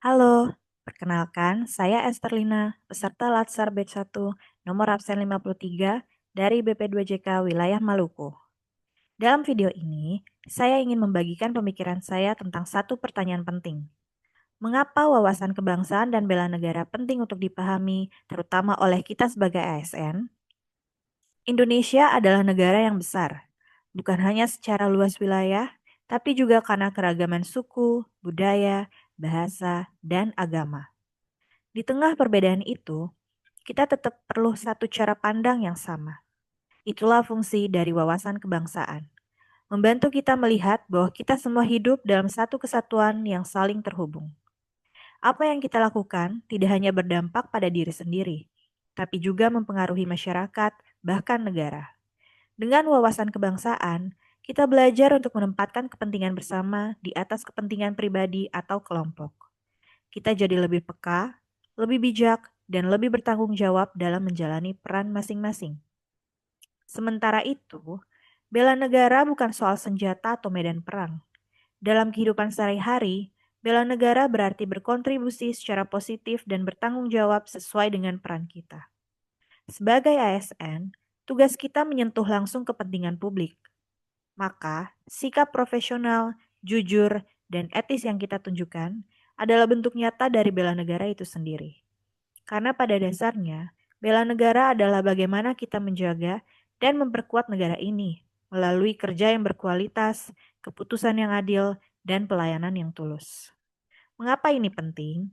Halo, perkenalkan saya Esterlina, peserta Latsar Batch 1, nomor absen 53 dari BP2JK Wilayah Maluku. Dalam video ini, saya ingin membagikan pemikiran saya tentang satu pertanyaan penting. Mengapa wawasan kebangsaan dan bela negara penting untuk dipahami, terutama oleh kita sebagai ASN? Indonesia adalah negara yang besar, bukan hanya secara luas wilayah, tapi juga karena keragaman suku, budaya, bahasa, dan agama. Di tengah perbedaan itu, kita tetap perlu satu cara pandang yang sama. Itulah fungsi dari wawasan kebangsaan. Membantu kita melihat bahwa kita semua hidup dalam satu kesatuan yang saling terhubung. Apa yang kita lakukan tidak hanya berdampak pada diri sendiri, tapi juga mempengaruhi masyarakat, bahkan negara. Dengan wawasan kebangsaan, kita belajar untuk menempatkan kepentingan bersama di atas kepentingan pribadi atau kelompok. Kita jadi lebih peka, lebih bijak, dan lebih bertanggung jawab dalam menjalani peran masing-masing. Sementara itu, bela negara bukan soal senjata atau medan perang. Dalam kehidupan sehari-hari, bela negara berarti berkontribusi secara positif dan bertanggung jawab sesuai dengan peran kita. Sebagai ASN, tugas kita menyentuh langsung kepentingan publik. Maka, sikap profesional, jujur, dan etis yang kita tunjukkan adalah bentuk nyata dari bela negara itu sendiri. Karena pada dasarnya, bela negara adalah bagaimana kita menjaga dan memperkuat negara ini melalui kerja yang berkualitas, keputusan yang adil, dan pelayanan yang tulus. Mengapa ini penting?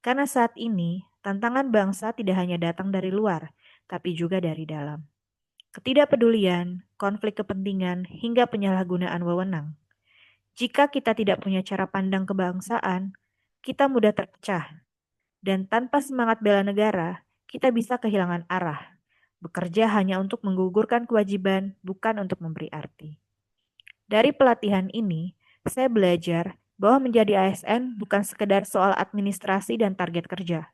Karena saat ini, tantangan bangsa tidak hanya datang dari luar, tapi juga dari dalam. Ketidakpedulian, konflik kepentingan, hingga penyalahgunaan wewenang. Jika kita tidak punya cara pandang kebangsaan, kita mudah terpecah. Dan tanpa semangat bela negara, kita bisa kehilangan arah. Bekerja hanya untuk menggugurkan kewajiban, bukan untuk memberi arti. Dari pelatihan ini, saya belajar bahwa menjadi ASN bukan sekedar soal administrasi dan target kerja.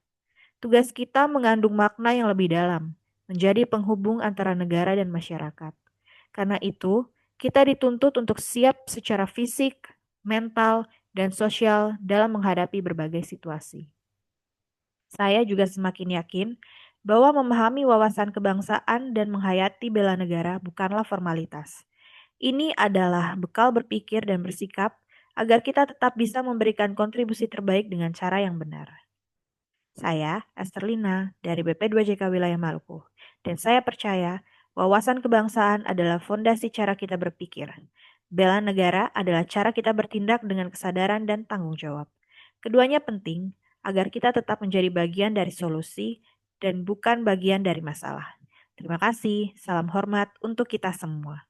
Tugas kita mengandung makna yang lebih dalam, menjadi penghubung antara negara dan masyarakat. Karena itu, kita dituntut untuk siap secara fisik, mental, dan sosial dalam menghadapi berbagai situasi. Saya juga semakin yakin bahwa memahami wawasan kebangsaan dan menghayati bela negara bukanlah formalitas. Ini adalah bekal berpikir dan bersikap agar kita tetap bisa memberikan kontribusi terbaik dengan cara yang benar. Saya, Esterlina, dari BP2JK Wilayah Maluku, dan saya percaya wawasan kebangsaan adalah fondasi cara kita berpikir. Bela negara adalah cara kita bertindak dengan kesadaran dan tanggung jawab. Keduanya penting agar kita tetap menjadi bagian dari solusi dan bukan bagian dari masalah. Terima kasih, salam hormat untuk kita semua.